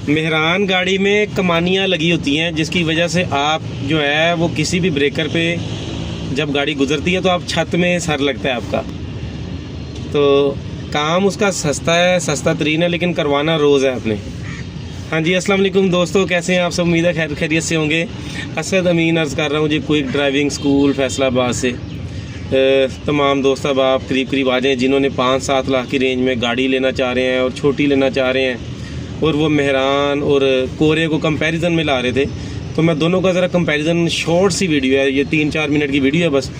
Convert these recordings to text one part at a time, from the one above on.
मेहरान गाड़ी में कमानियाँ लगी होती हैं, जिसकी वजह से आप जो है वो किसी भी ब्रेकर पे जब गाड़ी गुजरती है तो आप छत में सर लगता है आपका। तो काम उसका सस्ता तरीन है, लेकिन करवाना रोज़ है आपने। हाँ जी, अस्सलाम वालेकुम दोस्तों, कैसे हैं आप सब? उम्मीद है खैरियत से होंगे। असद अमीन अर्ज़ कर रहा हूँ जी, क्विक ड्राइविंग स्कूल फैसलाबाद से। तमाम दोस्त अब आप करीब आ जाएँ जिन्होंने 5-7 लाख की रेंज में गाड़ी लेना चाह रहे हैं और छोटी लेना चाह रहे हैं, और वो मेहरान और कोरे को कंपैरिजन में ला रहे थे। तो मैं दोनों का ज़रा कंपैरिजन, शॉर्ट सी वीडियो है, ये 3-4 मिनट की वीडियो है बस।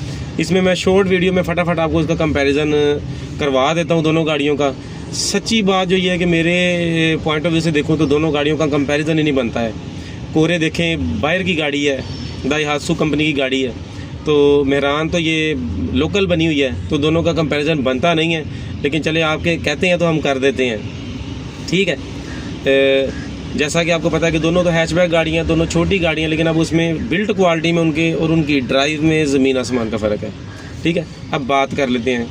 इसमें मैं शॉर्ट वीडियो में फटाफट आपको इसका कंपैरिजन करवा देता हूँ दोनों गाड़ियों का। सच्ची बात जो ये है कि मेरे पॉइंट ऑफ व्यू से देखूँ तो दोनों गाड़ियों का कंपैरिजन ही नहीं बनता है। कोरे देखें, बाहर की गाड़ी है, दाइहात्सू कंपनी की गाड़ी है, तो मेहरान तो ये लोकल बनी हुई है, तो दोनों का कंपैरिजन बनता नहीं है। लेकिन चले आपके कहते हैं तो हम कर देते हैं, ठीक है। जैसा कि आपको पता है कि दोनों तो हैचबैक गाड़ियाँ, दोनों छोटी गाड़ियाँ, लेकिन अब उसमें बिल्ट क्वालिटी में उनके और उनकी ड्राइव में ज़मीन आसमान का फ़र्क है, ठीक है। अब बात कर लेते हैं,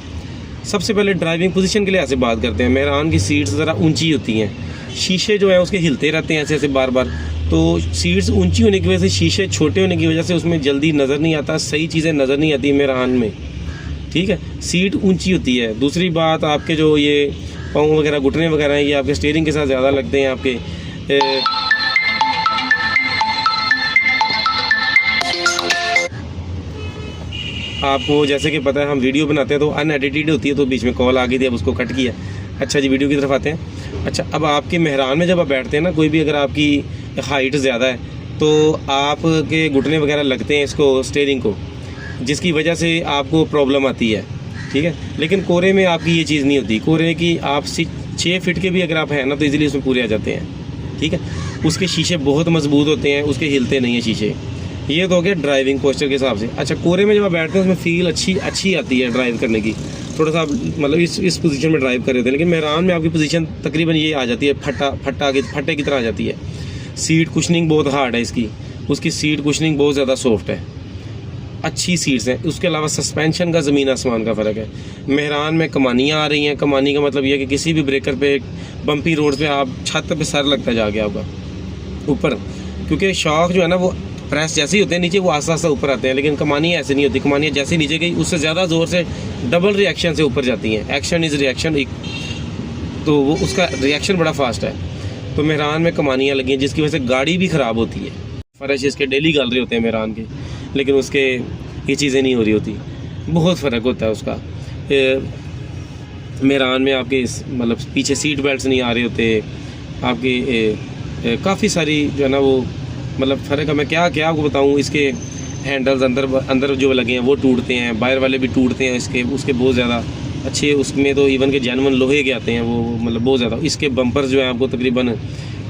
सबसे पहले ड्राइविंग पोजीशन के लिए ऐसे बात करते हैं। मेहरान की सीट्स ज़रा ऊंची होती हैं, शीशे जो है उसके हिलते रहते हैं ऐसे बार बार। तो सीट्स ऊंची होने की वजह से, शीशे छोटे होने की वजह से उसमें जल्दी नज़र नहीं आता, सही चीज़ें नज़र नहीं आती मेहरान में, ठीक है। सीट ऊंची होती है। दूसरी बात, आपके जो ये पाँव वगैरह, घुटने वगैरह हैं, ये आपके स्टीयरिंग के साथ ज़्यादा लगते हैं आपके। आपको जैसे कि पता है हम वीडियो बनाते हैं तो अनएडिटेड होती है, तो बीच में कॉल आ गई थी, अब उसको कट किया। अच्छा जी, वीडियो की तरफ आते हैं। अच्छा, अब आपके मेहरान में जब आप बैठते हैं ना, कोई भी अगर आपकी हाइट ज़्यादा है तो आपके घुटने वगैरह लगते हैं इसको, स्टीयरिंग को, जिसकी वजह से आपको प्रॉब्लम आती है, ठीक है। लेकिन कोरे में आपकी ये चीज़ नहीं होती। कोरे की आप 6 फीट के भी अगर आप हैं ना तो इजीली उसमें पूरे आ जाते हैं, ठीक है। उसके शीशे बहुत मजबूत होते हैं, उसके हिलते नहीं हैं शीशे। ये तो हो गया ड्राइविंग पोस्चर के हिसाब से। अच्छा, कोरे में जब आप बैठते हैं उसमें फील अच्छी आती है ड्राइव करने की, थोड़ा सा मतलब इस पोजीशन में ड्राइव कर रहे थे। लेकिन मेहरान में आपकी पोजीशन तकरीबन ये आ जाती है, फट्टे की तरह आ जाती है। सीट कुशनिंग बहुत हार्ड है इसकी, उसकी सीट कुशनिंग बहुत ज़्यादा सॉफ्ट है, अच्छी सीट्स हैं। उसके अलावा सस्पेंशन का ज़मीन आसमान का फ़र्क है। मेहरान में कमानियाँ आ रही हैं। कमानी का मतलब ये है कि किसी भी ब्रेकर पे, बम्पी रोड पे आप छत पे सर लगता जाके आपका ऊपर, क्योंकि शॉक जो है ना वो प्रेस जैसे ही होते हैं नीचे, वो आस्ता आस्ता ऊपर आते हैं। लेकिन कमानियाँ ऐसे नहीं होती। कमानियाँ जैसे नीचे गई उससे ज़्यादा ज़ोर से डबल रिएक्शन से ऊपर जाती हैं। एक्शन इज़ रिएक्शन, तो वो उसका रिएक्शन बड़ा फास्ट है। तो मेहरान में कमानियाँ लगी हैं, जिसकी वजह से गाड़ी भी ख़राब होती है। फर्श इसके डेली गल रहे होते हैं मेहरान के, लेकिन उसके ये चीज़ें नहीं हो रही होती। बहुत फ़र्क होता है उसका। मेहरान में आपके मतलब पीछे सीट बेल्ट्स नहीं आ रहे होते आपके। काफ़ी सारी जो है ना वो मतलब फ़र्क है। मैं क्या आपको बताऊँ। इसके हैंडल्स अंदर जो लगे हैं वो टूटते हैं, बाहर वाले भी टूटते हैं उसके बहुत ज़्यादा अच्छे। उसमें तो इवन के जेन्युइन लोहे के आते हैं वो, मतलब बहुत ज़्यादा। इसके बम्पर जो है आपको तकरीबन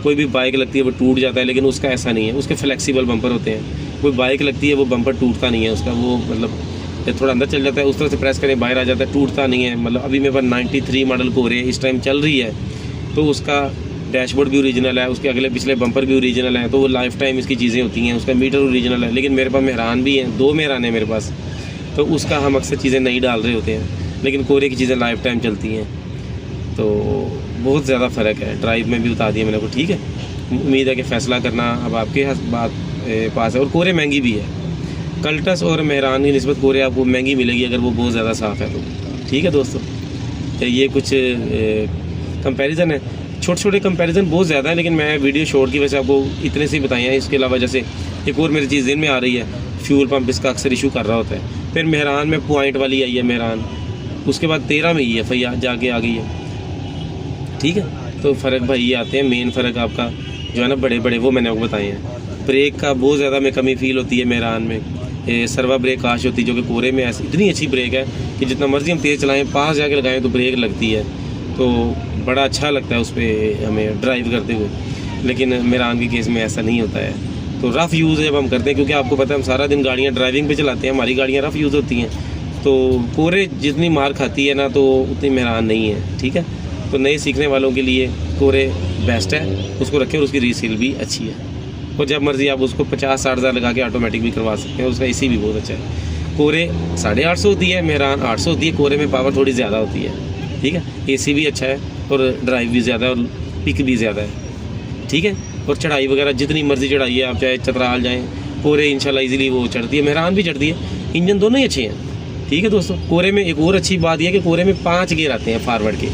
कोई भी बाइक लगती है वो टूट जाता है, लेकिन उसका ऐसा नहीं है। उसके फ्लेक्सिबल बम्पर होते हैं। कोई बाइक लगती है वो बम्पर टूटता नहीं है उसका, वो मतलब थोड़ा अंदर चल जाता है, उस तरह से प्रेस करें बाहर आ जाता है, टूटता नहीं है। मतलब अभी मेरे पास 93 मॉडल कोरे इस टाइम चल रही है, तो उसका डैशबोर्ड भी ओरिजिनल है, उसके अगले पिछले बम्पर भी ओरिजिनल है, तो वो लाइफ टाइम इसकी चीज़ें होती हैं। उसका मीटर ओरिजिनल है। लेकिन मेरे पास मेहरान भी हैं, 2 मेहरान हैं मेरे पास, तो उसका हम अक्सर चीज़ें नहीं डाल रहे होते हैं। लेकिन कोरे की चीज़ें लाइफ टाइम चलती हैं, तो बहुत ज़्यादा फ़र्क है। ड्राइव में भी बता दिया मैंने को, ठीक है। उम्मीद है कि फ़ैसला करना अब आपके पास है। और कोरे महंगी भी है। कल्टस और मेहरान की निस्बत कोरे आपको महंगी मिलेगी अगर वो बहुत ज़्यादा साफ़ है तो, ठीक है दोस्तों। ये कुछ कंपैरिजन है, छोटे कंपैरिजन बहुत ज़्यादा है, लेकिन मैं वीडियो शॉर्ट की वजह से आपको इतने से ही बताए हैं। इसके अलावा जैसे एक और मेरी चीज़ दिन में आ रही है, फ्यूल पंप इसका अक्सर इशू कर रहा होता है। फिर मेहरान में पॉइंट वाली आई है मेहरान, उसके बाद 13 में ही FIR जाके आ गई है, ठीक है। तो फ़र्क भाई ये आते हैं। मेन फ़र्क आपका जो है ना बड़े वो मैंने आपको बताए हैं। ब्रेक का बहुत ज़्यादा में कमी फ़ील होती है मेहरान में। सर्वा ब्रेक काश होती है, जो कि कोरे में ऐसी इतनी अच्छी ब्रेक है कि जितना मर्ज़ी हम तेज़ चलाएं, पास जाके लगाएं तो ब्रेक लगती है, तो बड़ा अच्छा लगता है उस पर हमें ड्राइव करते हुए। लेकिन मेहरान के केस में ऐसा नहीं होता है। तो रफ़ यूज़ जब हम करते हैं, क्योंकि आपको पता है हम सारा दिन गाड़ियाँ ड्राइविंग पे चलाते हैं, हमारी गाड़ियाँ रफ़ यूज़ होती हैं, तो कोरे जितनी मार खाती है ना तो उतनी मेहरान नहीं है, ठीक है। तो नए सीखने वालों के लिए कोरे बेस्ट है, उसको रखें और उसकी रीसेल भी अच्छी है। और जब मर्ज़ी आप उसको 50-60 हज़ार लगा के ऑटोमेटिक भी करवा सकते हैं। उसका AC भी बहुत अच्छा है। कोरे 850 होती है, मेहरान 800 होती है। कोरे में पावर थोड़ी ज़्यादा होती है, ठीक है। AC भी अच्छा है और ड्राइव भी ज़्यादा और पिक भी ज़्यादा है। ठीक है। और चढ़ाई वगैरह जितनी मर्जी चढ़ाई है आप, चाहे चतराल जाएँ, कोरे इंशाल्लाह इजीली वो चढ़ती है, मेहरान भी चढ़ती है। इंजन दोनों ही अच्छे हैं, ठीक है दोस्तों। कोरे में एक और अच्छी बात यह है कि कोरे में 5 गियर आते हैं फारवर्ड के,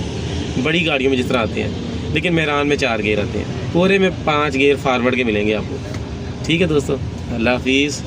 बड़ी गाड़ियों में जिस तरह आते हैं, लेकिन मेहरान में 4 गियर आते हैं। कोरे में 5 गियर फारवर्ड के मिलेंगे आपको, ठीक है दोस्तों। अल्लाह हाफिज़।